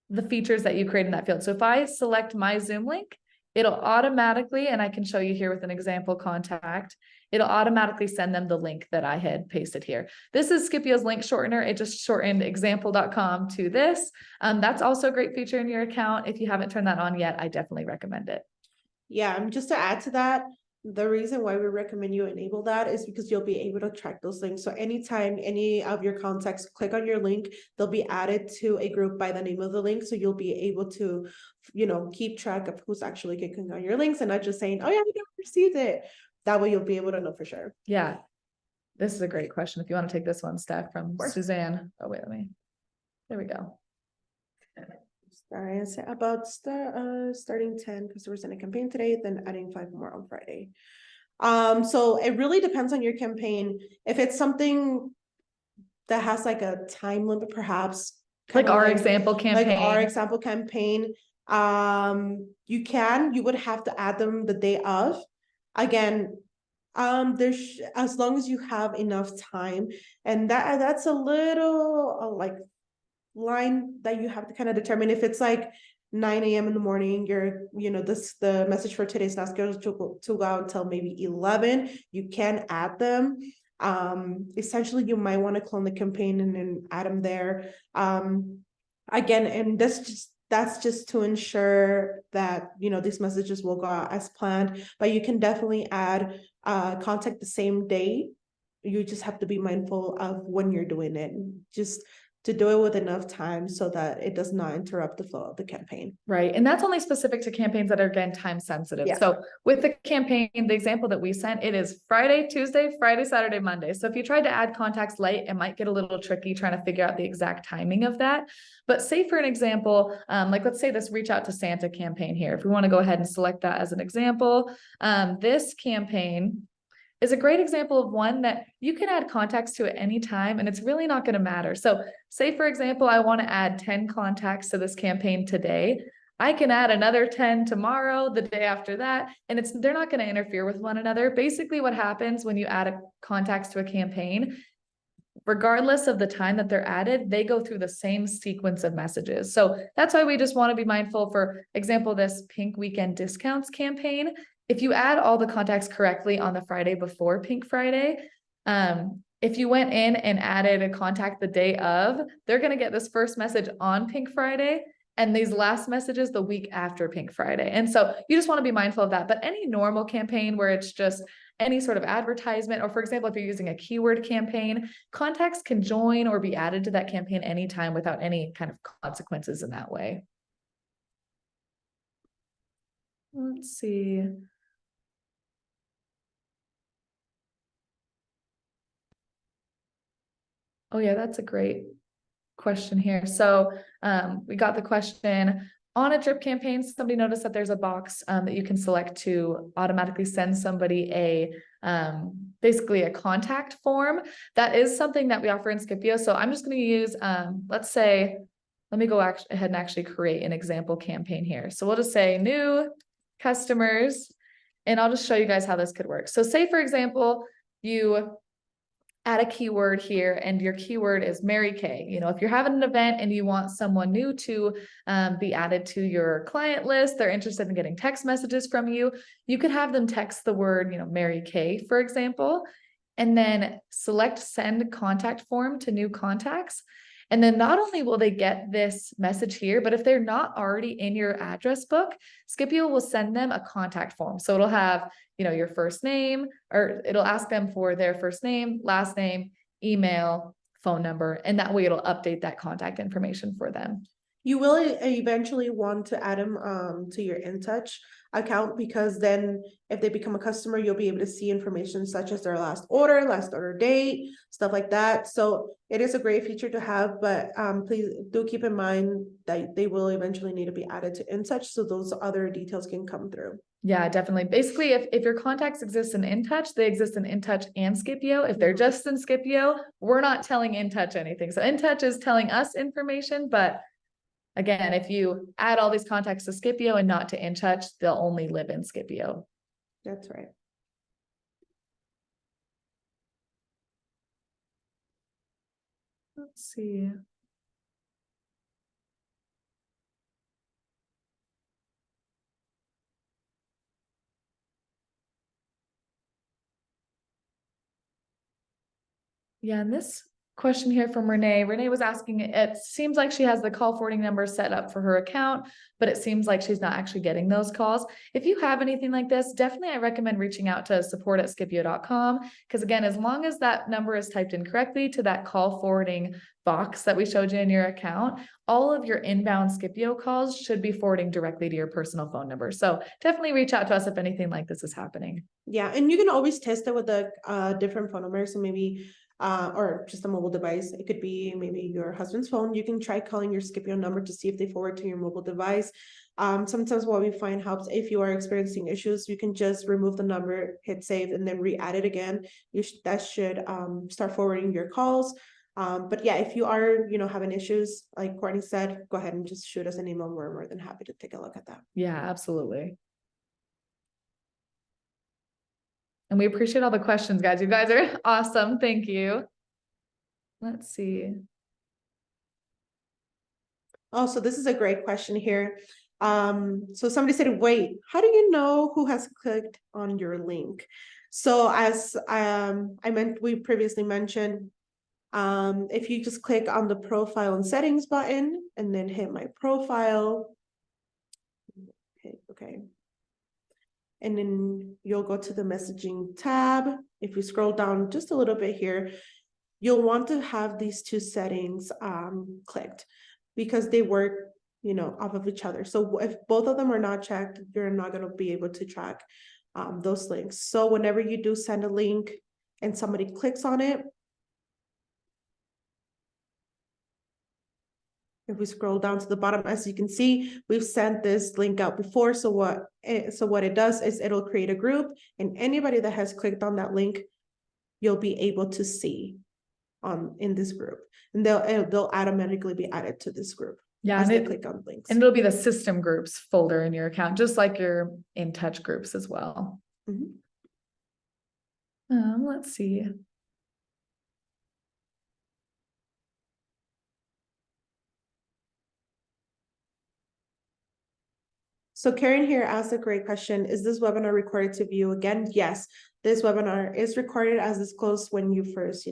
the features that you create in that field. So if I select my Zoom link it'll automatically, and I can show you here with an example contact, it'll automatically send them the link that I had pasted here. This is Skipio's link shortener. It just shortened example.com to this. That's also a great feature in your account. If you haven't turned that on yet, I definitely recommend it. Yeah, and just to add to that, the reason why we recommend you enable that is because you'll be able to track those links. So anytime any of your contacts click on your link, they'll be added to a group by the name of the link. So you'll be able to, keep track of who's actually clicking on your links and not just saying, oh yeah, we never received it. That way you'll be able to know for sure. Yeah, this is a great question. If you want to take this one, Steph, from Suzanne. Oh, wait, there we go. Sorry, I said about starting 10 customers in a campaign today, then adding 5 more on Friday. So it really depends on your campaign. If it's something that has like a time limit, perhaps Like our example campaign, you would have to add them the day of. Again, there's as long as you have enough time, and that's a little like line that you have to kind of determine. If it's like 9 a.m. in the morning, the message for today's not scheduled to go out until maybe 11, you can add them. Essentially you might want to clone the campaign and then add them there. Again, and that's just to ensure that these messages will go out as planned, but you can definitely add contact the same day. You just have to be mindful of when you're doing it, just to do it with enough time so that it does not interrupt the flow of the campaign. Right. And that's only specific to campaigns that are, again, time sensitive. Yeah. So with the campaign, the example that we sent, it is Friday, Tuesday, Friday, Saturday, Monday. So if you tried to add contacts late, it might get a little tricky trying to figure out the exact timing of that. But say for an example, like let's say this reach out to Santa campaign here. If we want to go ahead and select that as an example, this campaign is a great example of one that you can add contacts to at any time, and it's really not going to matter. So say, for example, I want to add 10 contacts to this campaign today. I can add another 10 tomorrow, the day after that, and they're not going to interfere with one another. Basically, what happens when you add contacts to a campaign, regardless of the time that they're added, they go through the same sequence of messages. So that's why we just want to be mindful. For example, this Pink Weekend Discounts campaign, if you add all the contacts correctly on the Friday before Pink Friday, if you went in and added a contact the day of, they're going to get this first message on Pink Friday and these last messages the week after Pink Friday. And so you just want to be mindful of that. But any normal campaign where it's just any sort of advertisement, or for example, if you're using a keyword campaign, contacts can join or be added to that campaign anytime without any kind of consequences in that way. Let's see. Oh yeah, that's a great question here. So we got the question on a drip campaign. Somebody noticed that there's a box that you can select to automatically send somebody basically a contact form. That is something that we offer in Skipio. So I'm just going to use, let me go ahead and actually create an example campaign here. So we'll just say new customers, and I'll just show you guys how this could work. So say, for example, you add a keyword here and your keyword is Mary Kay. If you're having an event and you want someone new to be added to your client list, they're interested in getting text messages from you, you could have them text the word, Mary Kay, for example, and then select send contact form to new contacts. And then not only will they get this message here, but if they're not already in your address book, Skipio will send them a contact form. So it'll have, your first name, or it'll ask them for their first name, last name, email, phone number, and that way it'll update that contact information for them. You will eventually want to add them to your InTouch account, because then if they become a customer, you'll be able to see information such as their last order date, stuff like that. So it is a great feature to have, but please do keep in mind that they will eventually need to be added to InTouch so those other details can come through. Yeah, definitely. Basically, if your contacts exist in InTouch, they exist in InTouch and Skipio. If they're just in Skipio, we're not telling InTouch anything. So InTouch is telling us information, but again, if you add all these contacts to Skipio and not to InTouch, they'll only live in Skipio. That's right. Let's see. Yeah, and this question here from Renee. Renee was asking, it seems like she has the call forwarding number set up for her account, but it seems like she's not actually getting those calls. If you have anything like this, definitely I recommend reaching out to support@skipio.com. Because again, as long as that number is typed in correctly to that call forwarding box that we showed you in your account, all of your inbound Skipio calls should be forwarding directly to your personal phone number. So definitely reach out to us if anything like this is happening. Yeah, and you can always test it with a different phone number. So maybe or just a mobile device. It could be maybe your husband's phone. You can try calling your Skipio number to see if they forward to your mobile device. Sometimes what we find helps if you are experiencing issues, you can just remove the number, hit save, and then re-add it again. That should start forwarding your calls. But yeah, if you are, having issues, like Courtney said, go ahead and just shoot us an email. We're more than happy to take a look at that. Yeah, absolutely. And we appreciate all the questions, guys. You guys are awesome. Thank you. Let's see. Oh, so this is a great question here. So somebody said, wait, how do you know who has clicked on your link? So as we previously mentioned, if you just click on the profile and settings button and then hit my profile. Okay. And then you'll go to the messaging tab. If you scroll down just a little bit here, you'll want to have these two settings clicked because they work, off of each other. So if both of them are not checked, you're not going to be able to track those links. So whenever you do send a link and somebody clicks on it, if we scroll down to the bottom, as you can see, we've sent this link out before. So what it does is it'll create a group, and anybody that has clicked on that link, you'll be able to see in this group, and they'll automatically be added to this group. Yeah, as they click on links. And it'll be the system groups folder in your account, just like your in touch groups as well. Let's see. So Karen here asked a great question. Is this webinar recorded to view again? Yes, this webinar is recorded as disclosed when you first,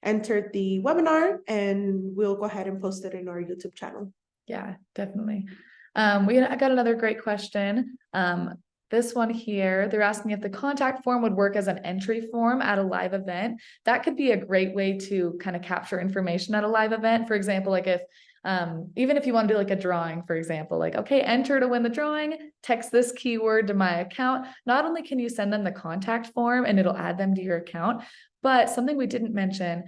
entered the webinar, and we'll go ahead and post it in our YouTube channel. Yeah, definitely. I got another great question. This one here, they're asking if the contact form would work as an entry form at a live event. That could be a great way to kind of capture information at a live event. For example, like if even if you want to do like a drawing, for example, like, okay, enter to win the drawing, text this keyword to my account. Not only can you send them the contact form and it'll add them to your account, but something we didn't mention,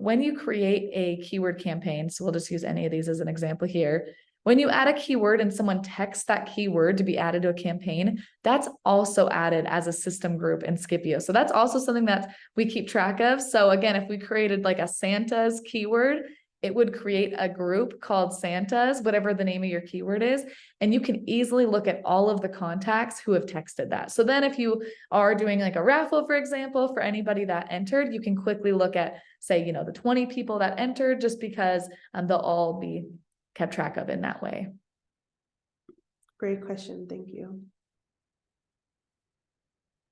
when you create a keyword campaign, so we'll just use any of these as an example here. When you add a keyword and someone texts that keyword to be added to a campaign, that's also added as a system group in Skipio. So that's also something that we keep track of. So again, if we created like a Santa's keyword, it would create a group called Santa's, whatever the name of your keyword is, and you can easily look at all of the contacts who have texted that. So then if you are doing like a raffle, for example, for anybody that entered, you can quickly look at, say, the 20 people that entered, just because they'll all be kept track of in that way. Great question. Thank you.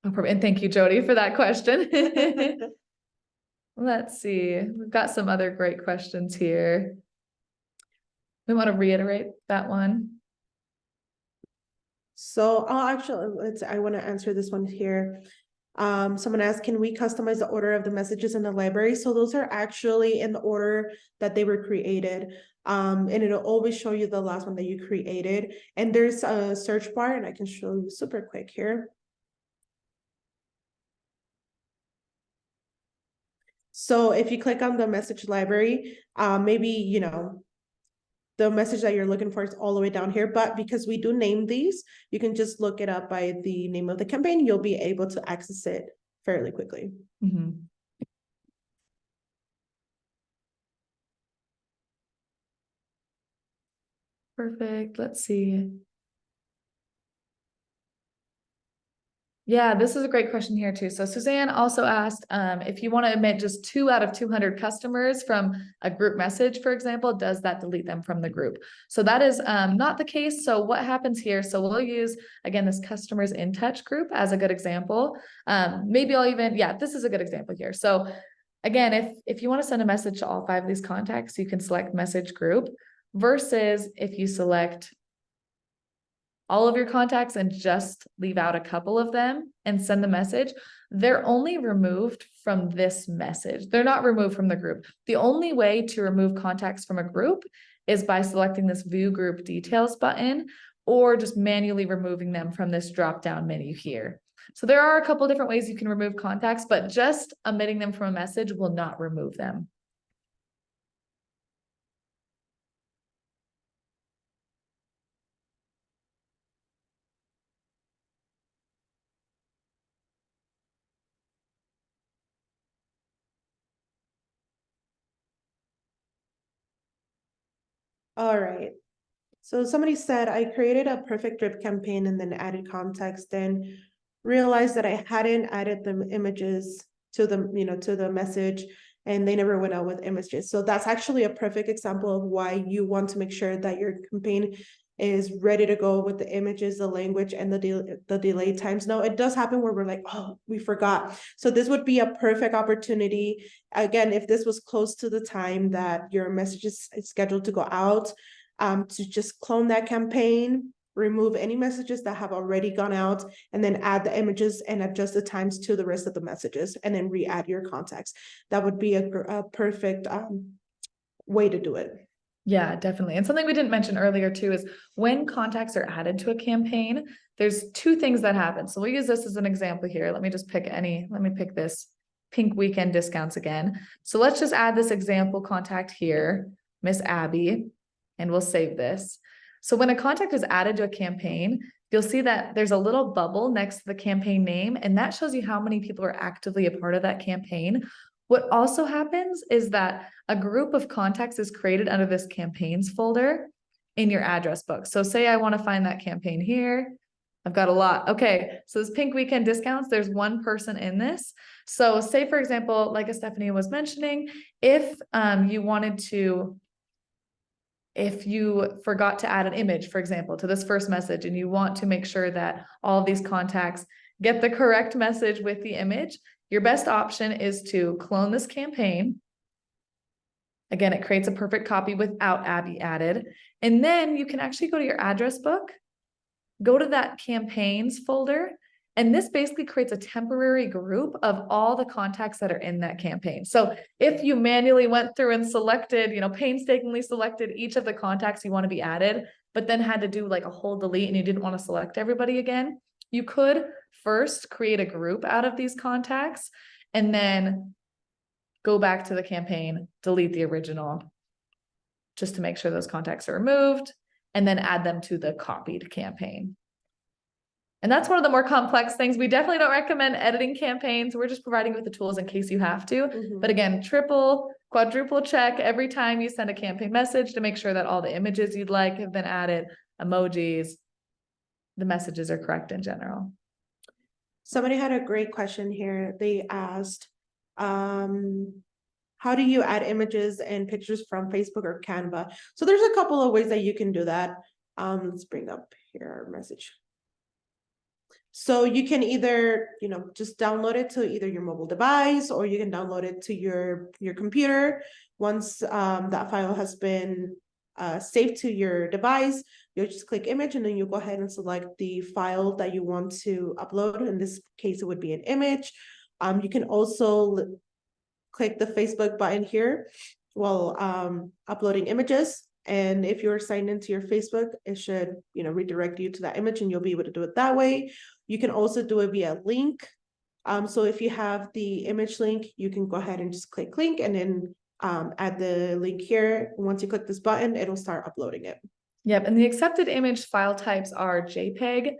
And thank you, Jody, for that question. Let's see. We've got some other great questions here. We want to reiterate that one. So actually, I want to answer this one here. Someone asked, can we customize the order of the messages in the library? So those are actually in the order that they were created. And it'll always show you the last one that you created. And there's a search bar, and I can show you super quick here. So if you click on the message library, maybe, the message that you're looking for is all the way down here, but because we do name these, you can just look it up by the name of the campaign. You'll be able to access it fairly quickly. Perfect. Let's see. Yeah, this is a great question here too. So Suzanne also asked if you want to admit just 2 out of 200 customers from a group message, for example, does that delete them from the group? So that is not the case. So what happens here? So we'll use, again, this customers in touch group as a good example. Maybe I'll even, yeah, this is a good example here. So Again, if you want to send a message to all 5 of these contacts, you can select message group versus if you select all of your contacts and just leave out a couple of them and send the message, they're only removed from this message. They're not removed from the group. The only way to remove contacts from a group is by selecting this view group details button or just manually removing them from this drop-down menu here. So there are a couple different ways you can remove contacts, but just omitting them from a message will not remove them. All right. So somebody said, I created a perfect drip campaign and then added context, then realized that I hadn't added the images to the, to the message, and they never went out with images. So that's actually a perfect example of why you want to make sure that your campaign is ready to go with the images, the language, and the delay times. Now, it does happen where we're like, oh, we forgot. So this would be a perfect opportunity. Again, if this was close to the time that your message is scheduled to go out, to just clone that campaign, remove any messages that have already gone out, and then add the images and adjust the times to the rest of the messages, and then re-add your contacts. That would be a perfect way to do it. Yeah, definitely. And something we didn't mention earlier too is when contacts are added to a campaign, there's 2 things that happen. So we'll use this as an example here. Let me pick this pink weekend discounts again. So let's just add this example contact here, Miss Abby, and we'll save this. So when a contact is added to a campaign, you'll see that there's a little bubble next to the campaign name, and that shows you how many people are actively a part of that campaign. What also happens is that a group of contacts is created under this campaigns folder in your address book. So say I want to find that campaign here. I've got a lot. Okay, so this pink weekend discounts, there's 1 person in this. So say, for example, like Stephanie was mentioning, if you forgot to add an image, for example, to this first message, and you want to make sure that all of these contacts get the correct message with the image, your best option is to clone this campaign. Again, it creates a perfect copy without Abby added. And then you can actually go to your address book, go to that campaigns folder, and this basically creates a temporary group of all the contacts that are in that campaign. So if you manually went through and selected, painstakingly selected each of the contacts you want to be added, but then had to do like a whole delete and you didn't want to select everybody again, you could first create a group out of these contacts and then go back to the campaign, delete the original, just to make sure those contacts are removed, and then add them to the copied campaign. And that's one of the more complex things. We definitely don't recommend editing campaigns. We're just providing with the tools in case you have to. But again, triple, quadruple check every time you send a campaign message to make sure that all the images you'd like have been added, emojis, the messages are correct in general. Somebody had a great question here. They asked, how do you add images and pictures from Facebook or Canva? So there's a couple of ways that you can do that. Let's bring up here our message. So you can either, just download it to either your mobile device, or you can download it to your computer. Once that file has been saved to your device, you'll just click image, and then you go ahead and select the file that you want to upload. In this case, it would be an image. You can also click the Facebook button here while uploading images. And if you're signed into your Facebook, it should, redirect you to that image, and you'll be able to do it that way. You can also do it via link. So if you have the image link, you can go ahead and just click link and then add the link here. Once you click this button, it'll start uploading it. Yep, and the accepted image file types are JPEG.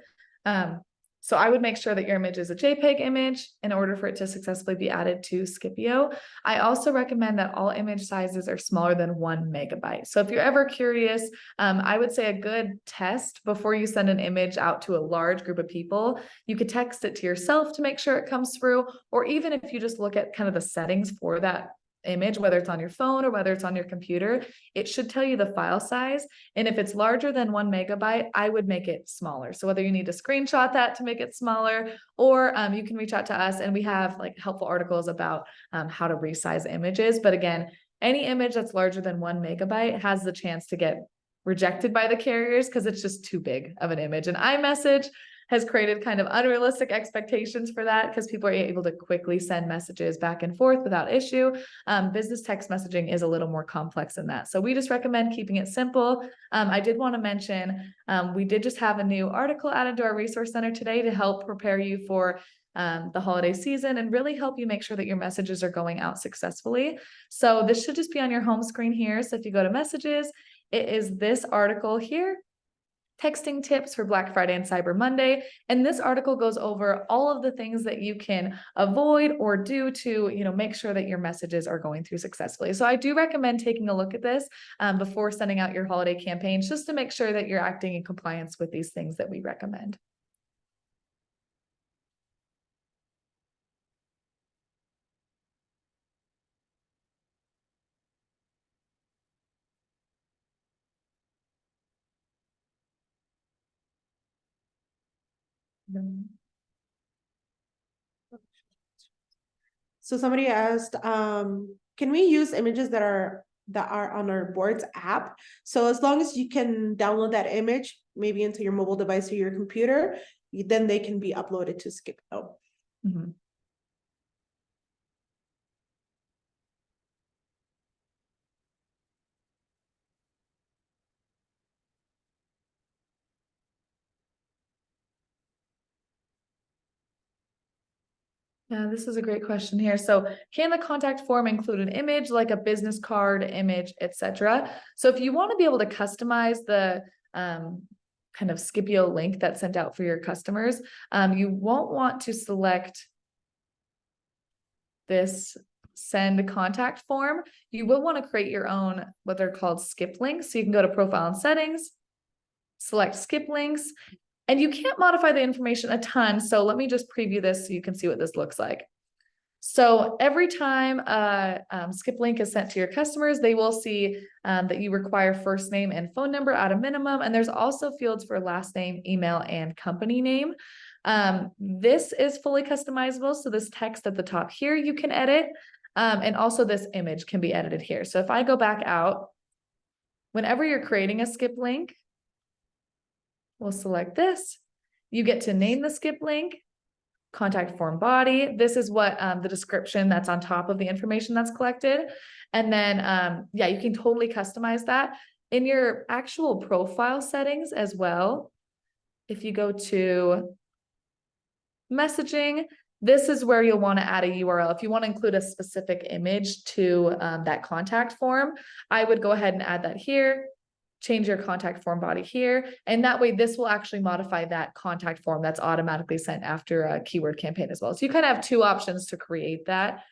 So I would make sure that your image is a JPEG image in order for it to successfully be added to Skipio. I also recommend that all image sizes are smaller than 1 megabyte. So if you're ever curious, I would say a good test before you send an image out to a large group of people, you could text it to yourself to make sure it comes through, or even if you just look at kind of the settings for that image, whether it's on your phone or whether it's on your computer, it should tell you the file size. And if it's larger than 1 MB, I would make it smaller. So whether you need to screenshot that to make it smaller, or you can reach out to us, and we have like helpful articles about how to resize images. But again, any image that's larger than 1 MB has the chance to get rejected by the carriers because it's just too big of an image. And iMessage has created kind of unrealistic expectations for that because people are able to quickly send messages back and forth without issue. Business text messaging is a little more complex than that. So we just recommend keeping it simple. I did want to mention, we did just have a new article added to our resource center today to help prepare you for the holiday season and really help you make sure that your messages are going out successfully. So this should just be on your home screen here. So if you go to messages, it is this article here, texting tips for Black Friday and Cyber Monday. And this article goes over all of the things that you can avoid or do to, make sure that your messages are going through successfully. So I do recommend taking a look at this before sending out your holiday campaigns, just to make sure that you're acting in compliance with these things that we recommend. So somebody asked, can we use images that are on our boards app? So as long as you can download that image, maybe into your mobile device or your computer, then they can be uploaded to Skipio. Mm-hmm. Yeah, this is a great question here. So can the contact form include an image like a business card, image, etc.? So if you want to be able to customize the kind of Skipio link that's sent out for your customers, you won't want to select this send contact form. You will want to create your own, what they're called skip links. So you can go to profile and settings, select skip links. And you can't modify the information a ton. So let me just preview this so you can see what this looks like. So every time a skip link is sent to your customers, they will see that you require first name and phone number at a minimum. And there's also fields for last name, email, and company name. This is fully customizable. So this text at the top here, you can edit. And also this image can be edited here. So if I go back out, whenever you're creating a skip link, we'll select this. You get to name the skip link, contact form body. This is what the description that's on top of the information that's collected. And then, yeah, you can totally customize that in your actual profile settings as well. If you go to messaging, this is where you'll want to add a URL. If you want to include a specific image to that contact form, I would go ahead and add that here. Change your contact form body here. And that way, this will actually modify that contact form that's automatically sent after a keyword campaign as well. So you kind of have two options to create that.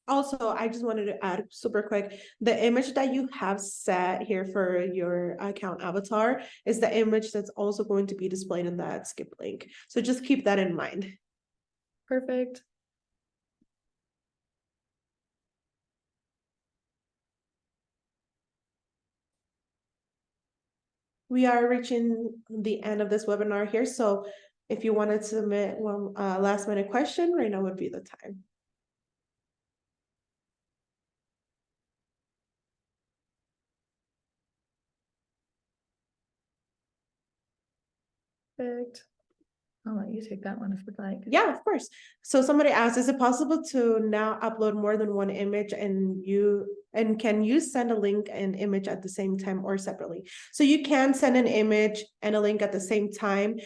Also, I just wanted to add super quick, the image that you have set here for your account avatar is the image that's also going to be displayed in that skip link. So just keep that in mind. Perfect. We are reaching the end of this webinar here. So if you wanted to submit one last minute question, right now would be the time. Perfect. I'll let you take that one if you'd like. Yeah, of course. So somebody asked, is it possible to now upload more than one image and can you send a link and image at the same time or separately? So you can send an image and a link at the same time.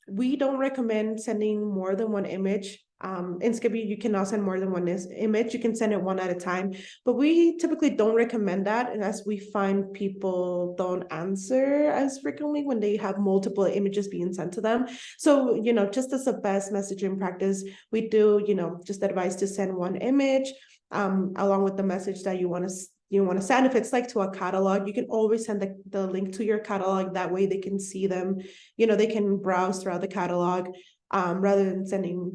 We don't recommend sending more than one image. In Skipio, you can now send more than one image. You can send it one at a time, but we typically don't recommend that as we find people don't answer as frequently when they have multiple images being sent to them. So, just as a best messaging practice, we do, just advise to send one image along with the message that you want to send. If it's like to a catalog, you can always send the link to your catalog. That way they can see them, they can browse throughout the catalog rather than sending,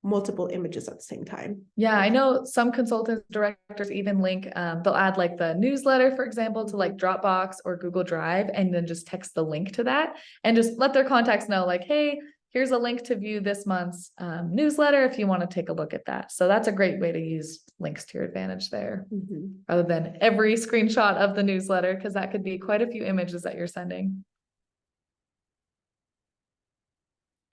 multiple images at the same time. Yeah, I know some consultants, directors even link, they'll add like the newsletter, for example, to like Dropbox or Google Drive, and then just text the link to that and just let their contacts know like, hey, here's a link to view this month's newsletter if you want to take a look at that. So that's a great way to use links to your advantage there, rather than every screenshot of the newsletter, because that could be quite a few images that you're sending.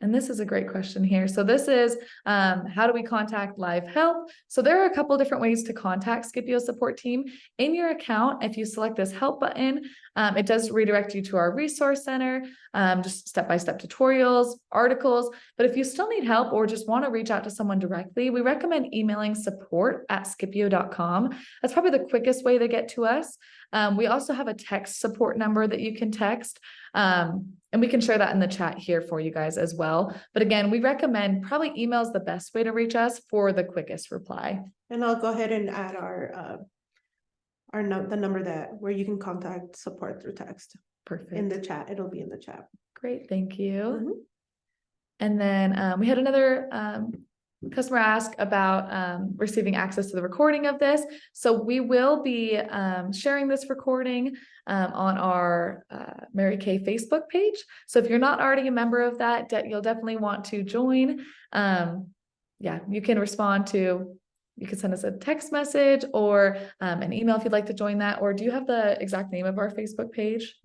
And this is a great question here. So this is, how do we contact live help? So there are a couple different ways to contact Skipio support team. In your account, if you select this help button, it does redirect you to our resource center, just step-by-step tutorials, articles. But if you still need help or just want to reach out to someone directly, we recommend emailing support@skipio.com. That's probably the quickest way to get to us. We also have a text support number that you can text. And we can share that in the chat here for you guys as well. But again, we recommend probably email is the best way to reach us for the quickest reply. And I'll go ahead and add the number where you can contact support through text. Perfect. In the chat. It'll be in the chat. Great, thank you. And then we had another customer ask about receiving access to the recording of this. So we will be sharing this recording on our Mary Kay Facebook page. So if you're not already a member of that, you'll definitely want to join. Yeah, you can respond to, you can send us a text message or an email if you'd like to join that. Or do you have the exact name of our Facebook page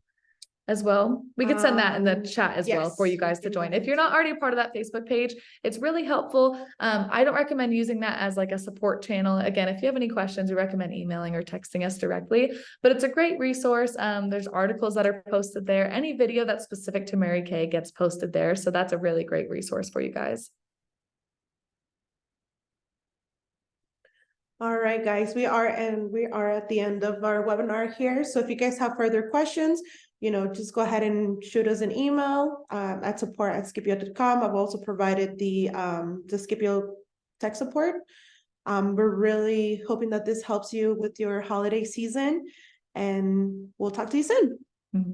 as well? We could send that in the chat as well for you guys to join. If you're not already a part of that Facebook page, it's really helpful. I don't recommend using that as like a support channel. Again, if you have any questions, we recommend emailing or texting us directly, but it's a great resource. There's articles that are posted there. Any video that's specific to Mary Kay gets posted there. So that's a really great resource for you guys. All right, guys, we are at the end of our webinar here. So if you guys have further questions, just go ahead and shoot us an email at support@skipio.com. I've also provided the Skipio tech support. We're really hoping that this helps you with your holiday season, and we'll talk to you soon.